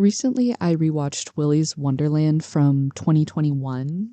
Recently, I rewatched Willy's Wonderland from 2021,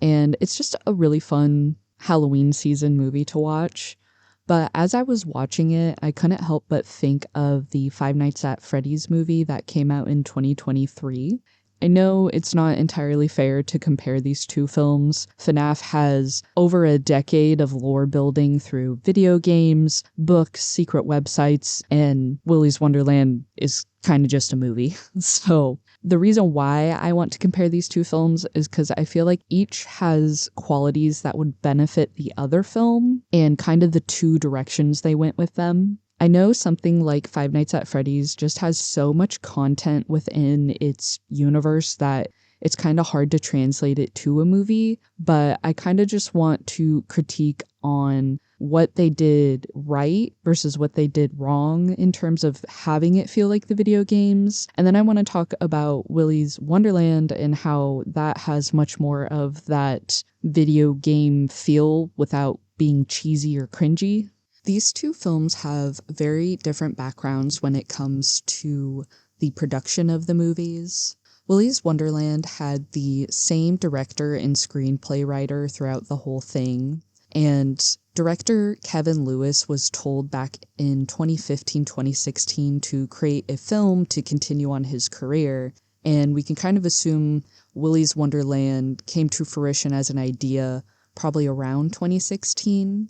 and it's just a really fun Halloween season movie to watch. But as I was watching it, I couldn't help but think of the Five Nights at Freddy's movie that came out in 2023. I know it's not entirely fair to compare these two films. FNAF has over a decade of lore building through video games, books, secret websites, and Willy's Wonderland is kind of just a movie. So the reason why I want to compare these two films is because I feel like each has qualities that would benefit the other film and kind of the two directions they went with them. I know something like Five Nights at Freddy's just has so much content within its universe that it's kind of hard to translate it to a movie, but I kind of just want to critique on what they did right versus what they did wrong in terms of having it feel like the video games. And then I want to talk about Willy's Wonderland and how that has much more of that video game feel without being cheesy or cringy. These two films have very different backgrounds when it comes to the production of the movies. Willy's Wonderland had the same director and screenplay writer throughout the whole thing, and director Kevin Lewis was told back in 2015-2016 to create a film to continue on his career, and we can kind of assume Willy's Wonderland came to fruition as an idea probably around 2016.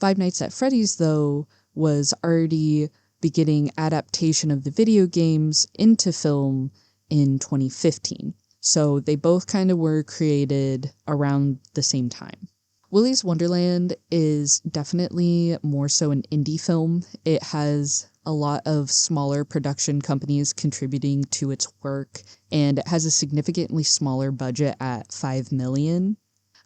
Five Nights at Freddy's, though, was already beginning adaptation of the video games into film in 2015. So they both kind of were created around the same time. Willy's Wonderland is definitely more so an indie film. It has a lot of smaller production companies contributing to its work, and it has a significantly smaller budget at $5 million.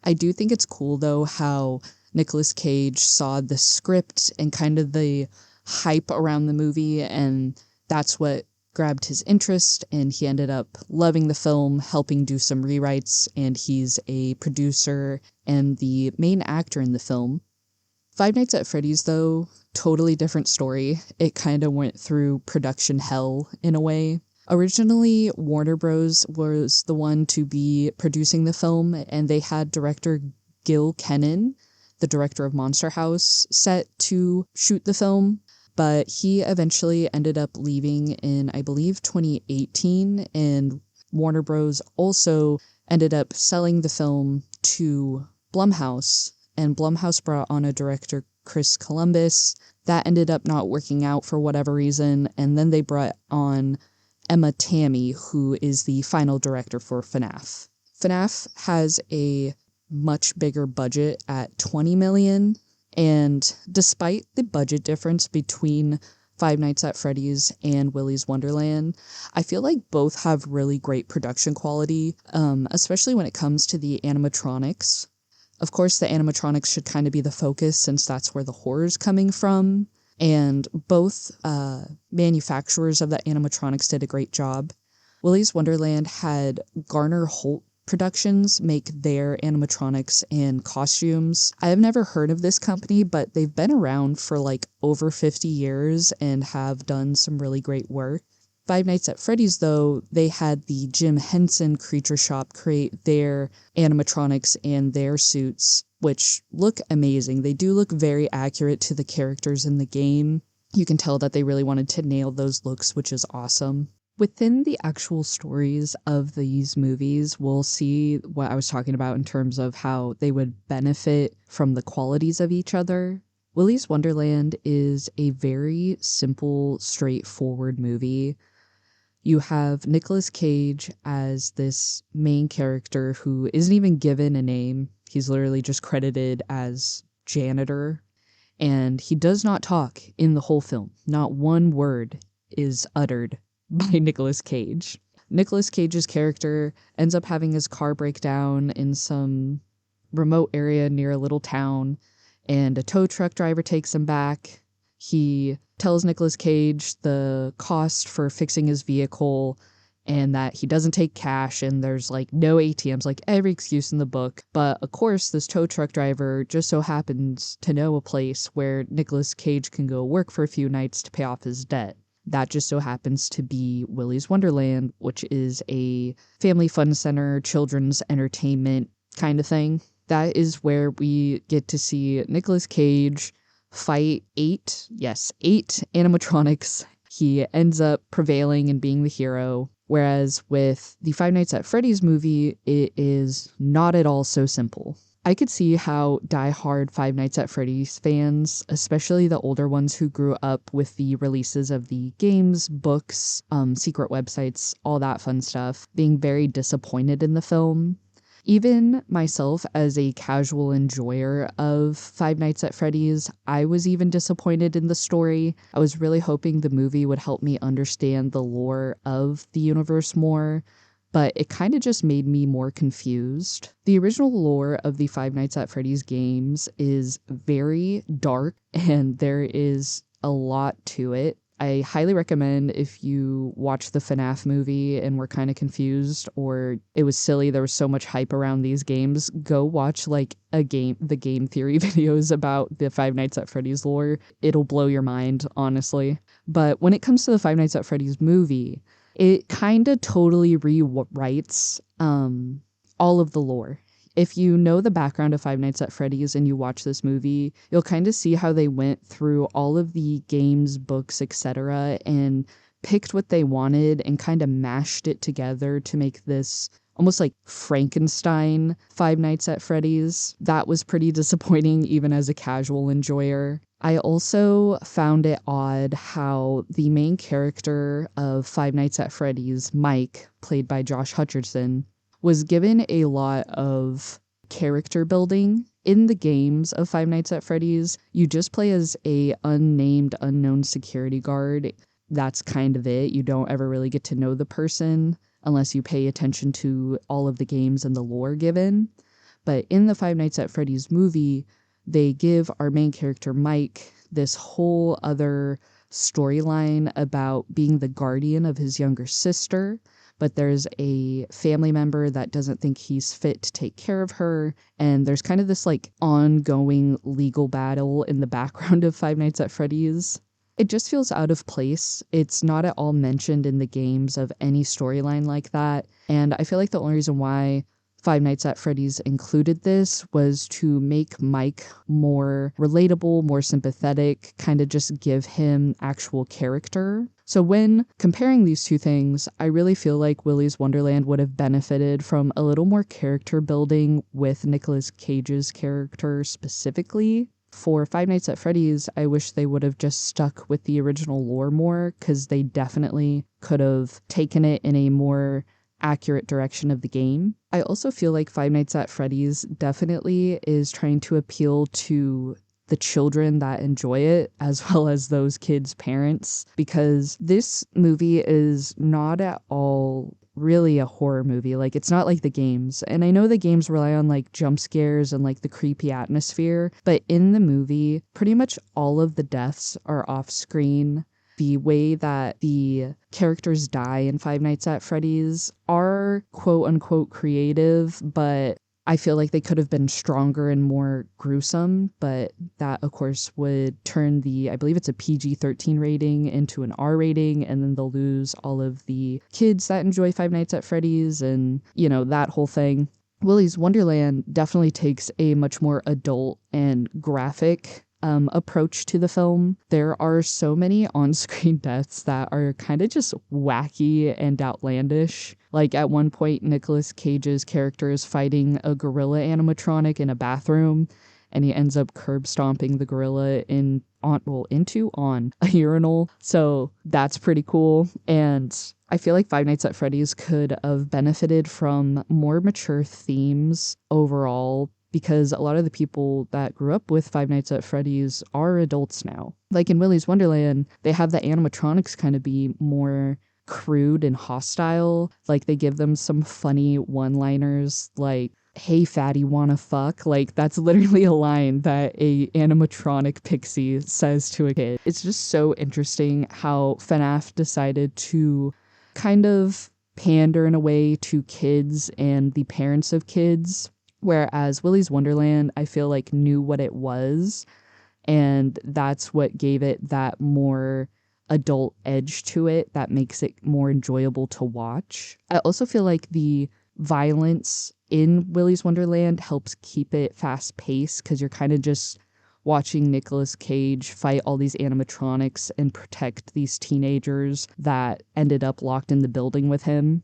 I do think it's cool, though, how Nicolas Cage saw the script and kind of the hype around the movie, and that's what grabbed his interest, and he ended up loving the film, helping do some rewrites, and he's a producer and the main actor in the film. Five Nights at Freddy's, though, totally different story. It kind of went through production hell in a way. Originally, Warner Bros. Was the one to be producing the film, and they had director Gil Kenan, the director of Monster House, set to shoot the film, but he eventually ended up leaving in, I believe, 2018, and Warner Bros. Also ended up selling the film to Blumhouse, and Blumhouse brought on a director, Chris Columbus. That ended up not working out for whatever reason, and then they brought on Emma Tammy, who is the final director for FNAF. FNAF has a much bigger budget at $20 million, and despite the budget difference between Five Nights at Freddy's and Willy's Wonderland, I feel like both have really great production quality, especially when it comes to the animatronics. Of course, the animatronics should kind of be the focus since that's where the horror's coming from, and both manufacturers of the animatronics did a great job. Willy's Wonderland had Garner Holt Productions make their animatronics and costumes. I have never heard of this company, but they've been around for like over 50 years and have done some really great work. Five Nights at Freddy's, though, they had the Jim Henson Creature Shop create their animatronics and their suits, which look amazing. They do look very accurate to the characters in the game. You can tell that they really wanted to nail those looks, which is awesome. Within the actual stories of these movies, we'll see what I was talking about in terms of how they would benefit from the qualities of each other. Willy's Wonderland is a very simple, straightforward movie. You have Nicolas Cage as this main character who isn't even given a name. He's literally just credited as janitor, and he does not talk in the whole film. Not one word is uttered by Nicolas Cage. Nicolas Cage's character ends up having his car break down in some remote area near a little town, and a tow truck driver takes him back. He tells Nicolas Cage the cost for fixing his vehicle and that he doesn't take cash and there's like no ATMs, like every excuse in the book. But of course, this tow truck driver just so happens to know a place where Nicolas Cage can go work for a few nights to pay off his debt. That just so happens to be Willy's Wonderland, which is a family fun center, children's entertainment kind of thing. That is where we get to see Nicolas Cage fight eight animatronics. He ends up prevailing and being the hero. Whereas with the Five Nights at Freddy's movie, it is not at all so simple. I could see how die-hard Five Nights at Freddy's fans, especially the older ones who grew up with the releases of the games, books, secret websites, all that fun stuff, being very disappointed in the film. Even myself, as a casual enjoyer of Five Nights at Freddy's, I was even disappointed in the story. I was really hoping the movie would help me understand the lore of the universe more, but it kind of just made me more confused. The original lore of the Five Nights at Freddy's games is very dark, and there is a lot to it. I highly recommend, if you watch the FNAF movie and were kind of confused, or it was silly, there was so much hype around these games, go watch the game theory videos about the Five Nights at Freddy's lore. It'll blow your mind, honestly. But when it comes to the Five Nights at Freddy's movie, it kind of totally rewrites all of the lore. If you know the background of Five Nights at Freddy's and you watch this movie, you'll kind of see how they went through all of the games, books, etc., and picked what they wanted and kind of mashed it together to make this almost like Frankenstein Five Nights at Freddy's. That was pretty disappointing even as a casual enjoyer. I also found it odd how the main character of Five Nights at Freddy's, Mike, played by Josh Hutcherson, was given a lot of character building. In the games of Five Nights at Freddy's, you just play as a unnamed, unknown security guard. That's kind of it. You don't ever really get to know the person unless you pay attention to all of the games and the lore given. But in the Five Nights at Freddy's movie, they give our main character, Mike, this whole other storyline about being the guardian of his younger sister. But there's a family member that doesn't think he's fit to take care of her. And there's kind of this like ongoing legal battle in the background of Five Nights at Freddy's. It just feels out of place. It's not at all mentioned in the games of any storyline like that. And I feel like the only reason why Five Nights at Freddy's included this was to make Mike more relatable, more sympathetic, kind of just give him actual character. So when comparing these two things, I really feel like Willy's Wonderland would have benefited from a little more character building with Nicolas Cage's character specifically. For Five Nights at Freddy's, I wish they would have just stuck with the original lore more, because they definitely could have taken it in a more accurate direction of the game. I also feel like Five Nights at Freddy's definitely is trying to appeal to the children that enjoy it, as well as those kids' parents, because this movie is not at all really a horror movie. Like, it's not like the games. And I know the games rely on like jump scares and like the creepy atmosphere, but in the movie, pretty much all of the deaths are off screen. The way that the characters die in Five Nights at Freddy's are quote unquote creative, but I feel like they could have been stronger and more gruesome, but that, of course, would turn I believe it's a PG-13 rating into an R rating, and then they'll lose all of the kids that enjoy Five Nights at Freddy's and, that whole thing. Willy's Wonderland definitely takes a much more adult and graphic approach to the film. There are so many on-screen deaths that are kind of just wacky and outlandish. Like at one point, Nicolas Cage's character is fighting a gorilla animatronic in a bathroom, and he ends up curb stomping the gorilla on a urinal. So that's pretty cool. And I feel like Five Nights at Freddy's could have benefited from more mature themes overall, because a lot of the people that grew up with Five Nights at Freddy's are adults now. Like in Willy's Wonderland, they have the animatronics kind of be more crude and hostile. Like they give them some funny one-liners like, "Hey fatty, wanna fuck?" Like that's literally a line that a animatronic pixie says to a kid. It's just so interesting how FNAF decided to kind of pander in a way to kids and the parents of kids. Whereas Willy's Wonderland, I feel like knew what it was, and that's what gave it that more adult edge to it that makes it more enjoyable to watch. I also feel like the violence in Willy's Wonderland helps keep it fast paced because you're kind of just watching Nicolas Cage fight all these animatronics and protect these teenagers that ended up locked in the building with him.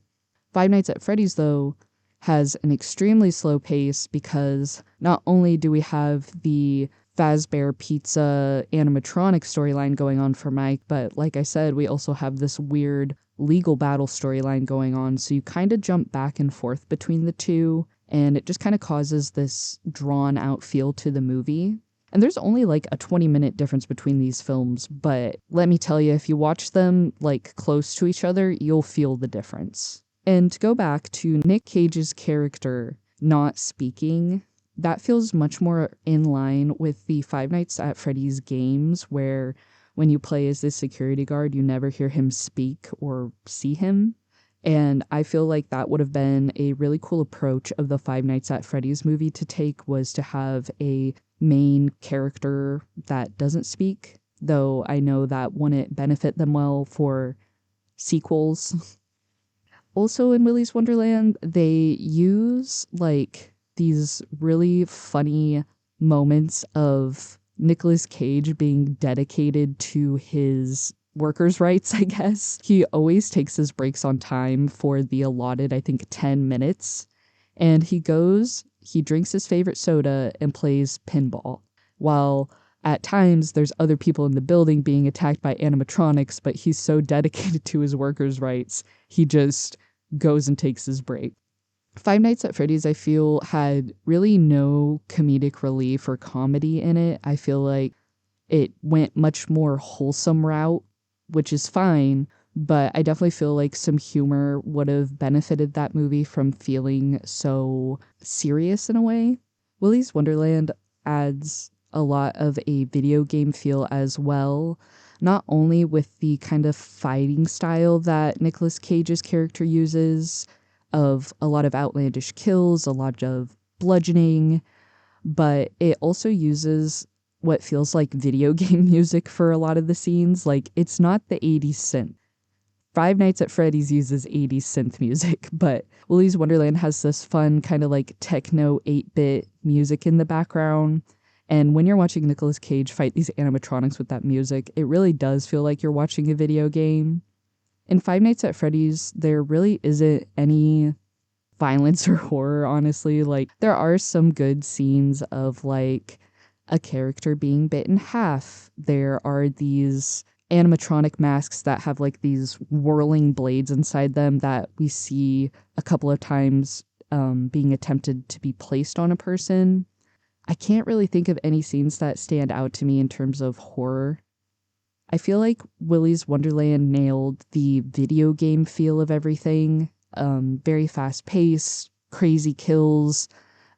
Five Nights at Freddy's, though, has an extremely slow pace because not only do we have the Fazbear Pizza animatronic storyline going on for Mike, but like I said, we also have this weird legal battle storyline going on, so you kind of jump back and forth between the two, and it just kind of causes this drawn out feel to the movie. And there's only like a 20-minute difference between these films, but let me tell you, if you watch them like close to each other, you'll feel the difference. And to go back to Nick Cage's character not speaking, that feels much more in line with the Five Nights at Freddy's games, where when you play as the security guard, you never hear him speak or see him. And I feel like that would have been a really cool approach of the Five Nights at Freddy's movie to take, was to have a main character that doesn't speak, though I know that wouldn't benefit them well for sequels. Also in Willy's Wonderland, they use like these really funny moments of Nicolas Cage being dedicated to his workers' rights, I guess. He always takes his breaks on time for the allotted, I think, 10 minutes. And he drinks his favorite soda and plays pinball. While at times there's other people in the building being attacked by animatronics, but he's so dedicated to his workers' rights, he just goes and takes his break. Five Nights at Freddy's, I feel, had really no comedic relief or comedy in it. I feel like it went much more wholesome route, which is fine, but I definitely feel like some humor would have benefited that movie from feeling so serious in a way. Willy's Wonderland adds a lot of a video game feel as well, not only with the kind of fighting style that Nicolas Cage's character uses, of a lot of outlandish kills, a lot of bludgeoning, but it also uses what feels like video game music for a lot of the scenes. Like, it's not the 80s synth. Five Nights at Freddy's uses 80s synth music, but Willy's Wonderland has this fun kind of like techno 8-bit music in the background. And when you're watching Nicolas Cage fight these animatronics with that music, it really does feel like you're watching a video game. In Five Nights at Freddy's, there really isn't any violence or horror, honestly. Like, there are some good scenes of like a character being bit in half. There are these animatronic masks that have like these whirling blades inside them that we see a couple of times being attempted to be placed on a person. I can't really think of any scenes that stand out to me in terms of horror. I feel like Willy's Wonderland nailed the video game feel of everything. Very fast paced, crazy kills,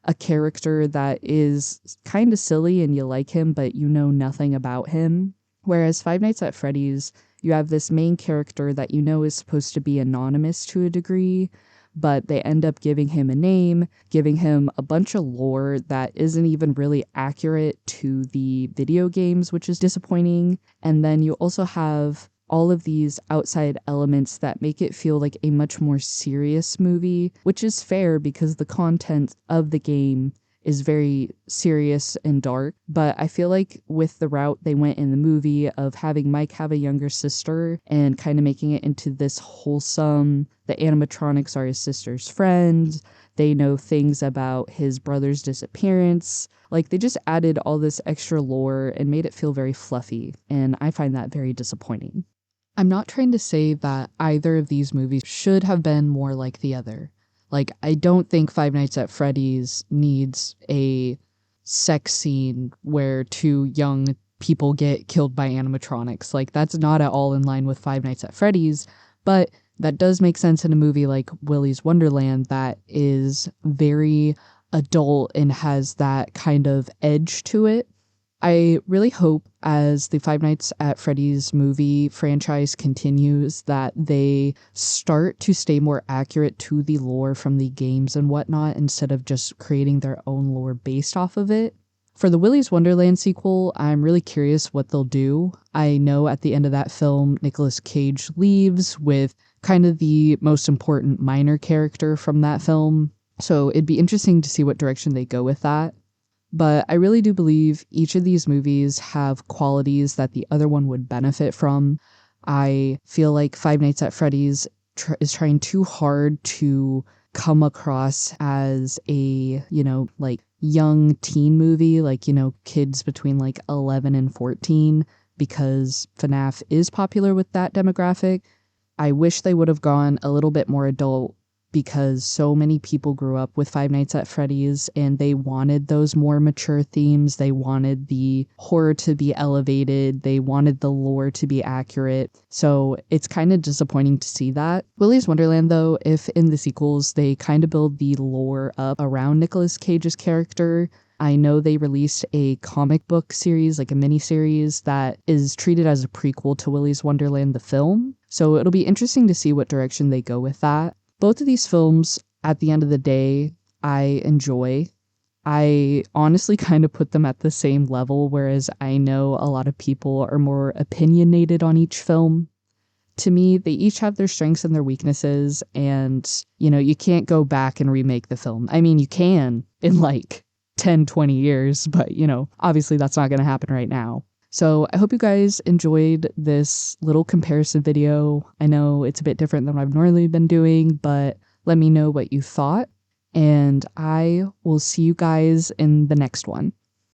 a character that is kind of silly and you like him, but you know nothing about him. Whereas Five Nights at Freddy's, you have this main character that you know is supposed to be anonymous to a degree, but they end up giving him a name, giving him a bunch of lore that isn't even really accurate to the video games, which is disappointing. And then you also have all of these outside elements that make it feel like a much more serious movie, which is fair because the content of the game is very serious and dark. But I feel like with the route they went in the movie of having Mike have a younger sister and kind of making it into this wholesome, the animatronics are his sister's friends, they know things about his brother's disappearance. Like, they just added all this extra lore and made it feel very fluffy, and I find that very disappointing. I'm not trying to say that either of these movies should have been more like the other. Like, I don't think Five Nights at Freddy's needs a sex scene where two young people get killed by animatronics. Like, that's not at all in line with Five Nights at Freddy's, but that does make sense in a movie like Willy's Wonderland that is very adult and has that kind of edge to it. I really hope as the Five Nights at Freddy's movie franchise continues that they start to stay more accurate to the lore from the games and whatnot instead of just creating their own lore based off of it. For the Willy's Wonderland sequel, I'm really curious what they'll do. I know at the end of that film, Nicolas Cage leaves with kind of the most important minor character from that film. So it'd be interesting to see what direction they go with that. But I really do believe each of these movies have qualities that the other one would benefit from. I feel like Five Nights at Freddy's is trying too hard to come across as a, like young teen movie, like, kids between like 11 and 14, because FNAF is popular with that demographic. I wish they would have gone a little bit more adult because so many people grew up with Five Nights at Freddy's and they wanted those more mature themes. They wanted the horror to be elevated. They wanted the lore to be accurate. So it's kind of disappointing to see that. Willy's Wonderland, though, if in the sequels they kind of build the lore up around Nicolas Cage's character. I know they released a comic book series, like a mini series, that is treated as a prequel to Willy's Wonderland, the film. So it'll be interesting to see what direction they go with that. Both of these films, at the end of the day, I enjoy. I honestly kind of put them at the same level, whereas I know a lot of people are more opinionated on each film. To me, they each have their strengths and their weaknesses, and, you can't go back and remake the film. I mean, you can in like 10, 20 years, but, obviously that's not going to happen right now. So I hope you guys enjoyed this little comparison video. I know it's a bit different than what I've normally been doing, but let me know what you thought, and I will see you guys in the next one.